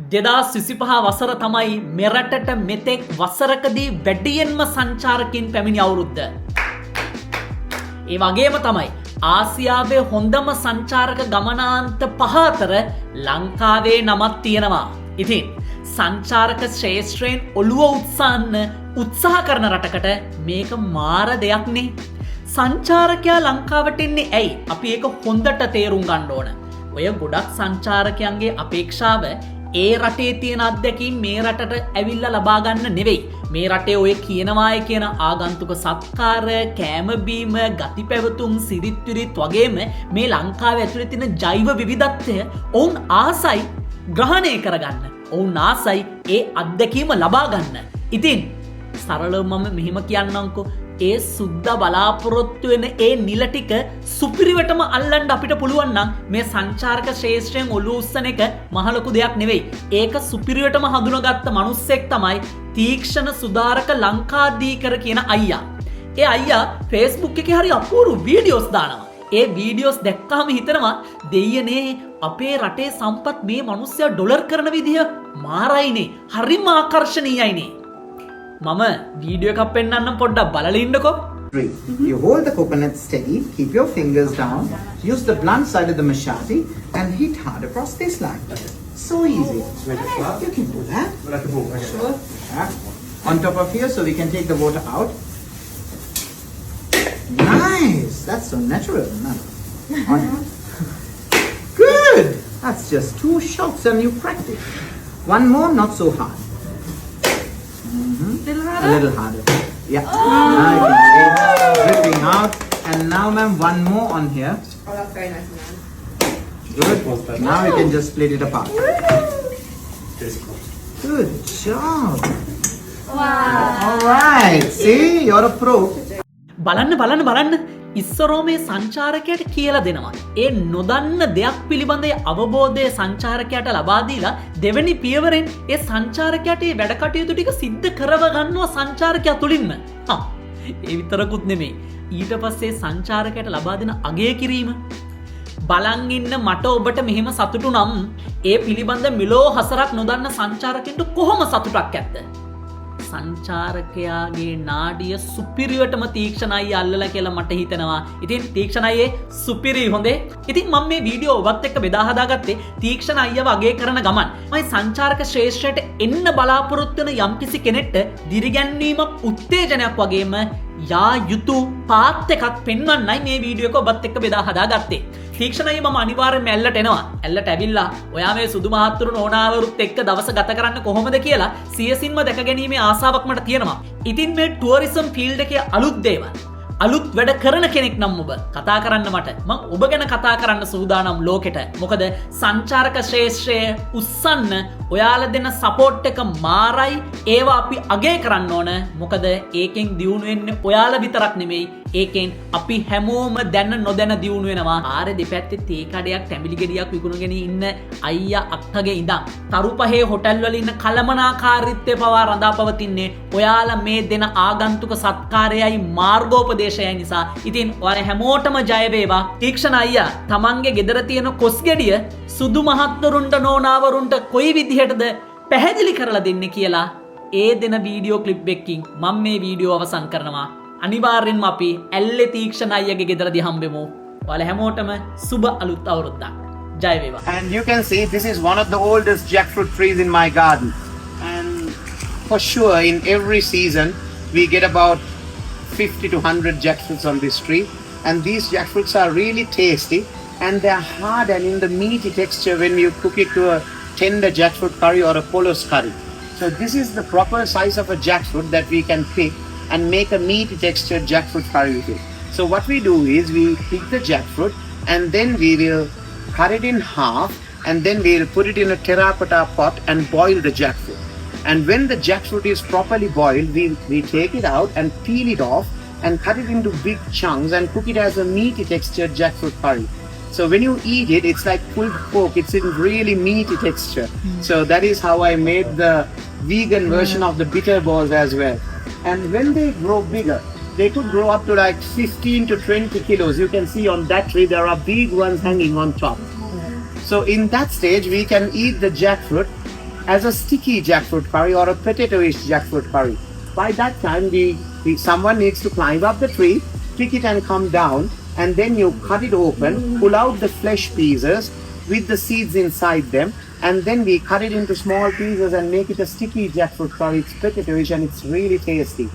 2025 වසර තමයි මෙරටට මෙතෙක් වසරකදී වැඩියෙන්ම සංචාරකින් පැමිණි අවුරුද්ද. ඒ වගේම තමයි ආසියාවේ හොඳම සංචාරක ගමනාන්ත 5 අතර ලංකාවේ නමක් තියෙනවා. ඉතින් සංචාරක ශ්‍රේෂ්ඨයෙන් ඔළුව උත්සන්න උත්සාහ කරන රටකට මේක මාර දෙයක්නේ. සංචාරකයා ලංකාවට එන්නේ ඇයි? අපි ඒක හොඳට තේරුම් ගන්න ඕන. ඔය ගොඩක් සංචාරකයන්ගේ අපේක්ෂාව ඒ රටේ තියෙන අත්දැකීම් මේ රටට ඇවිල්ලා ලබා ගන්න නෙවෙයි. මේ රටේ ඔය කියනවාය කියන ආගන්තුක සත්කාර, කෑම බීම, ගති පැවතුම්, සිරිත් විරිත් වගේම මේ ලංකාවේ ඇතුලේ තියෙන ජෛව විවිධත්වය ඔවුන් ආසයි ග්‍රහණය කරගන්න. ඔවුන් ආසයි ඒ අත්දැකීම ලබා ගන්න. ඉතින් සරලව මම මෙහෙම කියන්නම්කෝ. ඒ සුද්දා බලාපොරොත්තු වෙන ඒ නිල ටික සුපිරිවටම අල්ලන්න අපිට පුළුවන් නම් මේ සංචාරක ශ්‍රේෂ්ඨයෙන් ඔළුව උස්සන එක මහ ලොකු දෙයක් නෙවෙයි. ඒක සුපිරිවටම හඳුනාගත්ත මිනිස්සෙක් තමයි තීක්ෂණ සුධාරක ලංකාදීකර කියන අයියා. ඒ අයියා Facebook එකේ හරි අපූර්ව වීඩියෝස් දානවා. ඒ වීඩියෝස් දැක්කම හිතනවා දෙයියනේ අපේ රටේ සම්පත් මේ මිනිස්සයා ඩොලර් කරන විදිය මාරයිනේ. හරිම ආකර්ශනීයයිනේ. මම වීඩියෝ එකක් පෙන්නන්නම් පොඩ්ඩක් බලලා ඉන්නකෝ. You hold the coconut steady, keep your fingers down, use the blunt side of the machete and hit hard across this line. So easy. You can do that. Sure. On top of here so we can take the water out. Nice. That's so natural. Good. That's just 2 shots and you practice. One more, not so hard. A little harder. Yeah. Now you can see dripping out. And now ma'am, one more on here. Oh, that's very nice, man. Good. Now we can just split it apart. Good job. Wow. Alright. See, you're a pro. බලන්න ඉස්සරෝ මේ සංචාරකයට කියලා දෙනවා. ඒ නොදන්න දෙයක් පිළිබඳ අවබෝධය සංචාරකයට ලබා දීලා දෙවෙනි පියවරෙන් ඒ සංචාරකයට මේ වැඩ කටයුතු ටික සිද්ධ කරව ගන්නවා සංචාරකයා තුලින්ම. ඒ විතරකුත් නෙමෙයි. ඊට පස්සේ සංචාරකයට ලබා දෙන අගය කිරීම. බලන් ඉන්න මට ඔබට මෙහෙම සතුටු නම් ඒ පිළිබඳ මිලෝ හසරක් නොදන්න සංචාරකෙන්ට කොහොම සතුටක් ඇද්ද? සංචාරකයාගේ නාඩිය සුපිරියටම තීක්ෂණයි අල්ලලා කියලා මට හිතෙනවා. ඉතින් තීක්ෂණ අයියේ සුපිරි හොඳේ. ඉතින් මම මේ වීඩියෝ ඔබත් එක්ක බෙදා හදාගත්තේ තීක්ෂණ අයියව අගය කරන ගමන්. මම සංචාරක ශ්‍රේෂ්ඨයට එන්න බලාපොරොත්තු වෙන යම්කිසි කෙනෙක්ට දිරිගැන්වීමක් උත්තේජනයක් වගේම යා යුතු පාත් එකක් පෙන්වන්නයි මේ වීඩියෝ එක ඔබත් එක්ක බෙදා හදාගත්තේ. තීක්ෂණයි මම අනිවාර්යෙන්ම ඇල්ලට එනවා. ඇල්ලට ඇවිල්ලා ඔයා මේ සුදු මහත්තුරු නෝනාවරුත් එක්ක දවස ගත කරන්න කොහොමද කියලා සියසින්ම දැක ගැනීමේ ආසාවක් මට තියෙනවා. ඉතින් මේ ටුවරිසම් ෆීල්ඩ් එකේ අලුත් දේවල් අලුත් වැඩ කරන කෙනෙක් නම් ඔබ කතා කරන්න මට මම ඔබ ගැන කතා කරන්න සූදානම් ලෝකෙට. මොකද සංචාරක ශ්‍රේෂ්ඨය උස්සන්න ඔයාලා දෙන සපෝට් එක මාරයි. ඒවා අපි අගය කරන්න ඕන. මොකද ඒකෙන් දියුණු වෙන්නේ ඔයාලා විතරක් නෙමෙයි. ඒකෙන් අපි හැමෝම දැන නොදැන දියුණු වෙනවා. ආරේ දෙපැත්තේ තේ කඩයක් තැඹිලි ගෙඩියක් විකුණගෙන ඉන්න අයියා අක්කගේ ඉඳන් තරු පහේ හොටෙල් වල ඉන්න කලමනාකාරීත්වය පවා රඳා පවතින්නේ ඔයාලා මේ දෙන ආගන්තුක සත්කාරයයි මාර්ගෝපදේශයයි නිසා. ඉතින් ඔයාලා හැමෝටම ජය වේවා. තීක්ෂණ අයියා තමන්ගේ ගෙදර තියෙන කොස් ගෙඩිය සුදු මහත්වරුන්ට නෝනාවරුන්ට කොයි විදිහටද පැහැදිලි කරලා දෙන්නේ කියලා ඒ දෙන වීඩියෝ ක්ලිප් එකකින් මම මේ වීඩියෝ අවසන් කරනවා. අනිවාර්යෙන්ම අපි ඇල්ලේ තීක්ෂණ අයියගේ ගෙදරදී හම්බෙමු. ඔයාලා හැමෝටම සුබ අලුත් අවුරුද්දක්. ජය වේවා. And you can see this is one of the oldest jackfruit trees in my garden. And for sure in every season we get about 50 to 100 jackfruits on this tree. And these jackfruits are really tasty and they are hard and in the meaty texture when you cook it to a tender jackfruit curry or a polos curry. So this is the proper size of a jackfruit that we can pick and make a meaty textured jackfruit curry with it. So what we do is we pick the jackfruit and then we will cut it in half and then we will put it in a terracotta pot and boil the jackfruit. And when the jackfruit is properly boiled, we take it out and peel it off and cut it into big chunks and cook it as a meaty textured jackfruit curry. So when you eat it, it's like pulled pork. It's in really meaty texture. So that is how I made the vegan version of the bitter balls as well. And when they grow bigger, they could grow up to like 15 to 20 kilos. You can see on that tree, there are big ones hanging on top. So in that stage, we can eat the jackfruit as a sticky jackfruit curry or a potato-ish jackfruit curry. By that time, someone needs to climb up the tree, pick it and come down, and then you cut it open, pull out the flesh pieces with the seeds inside them, and then we cut it into small pieces and make it a sticky jackfruit curry. It's potato-ish and it's really tasty.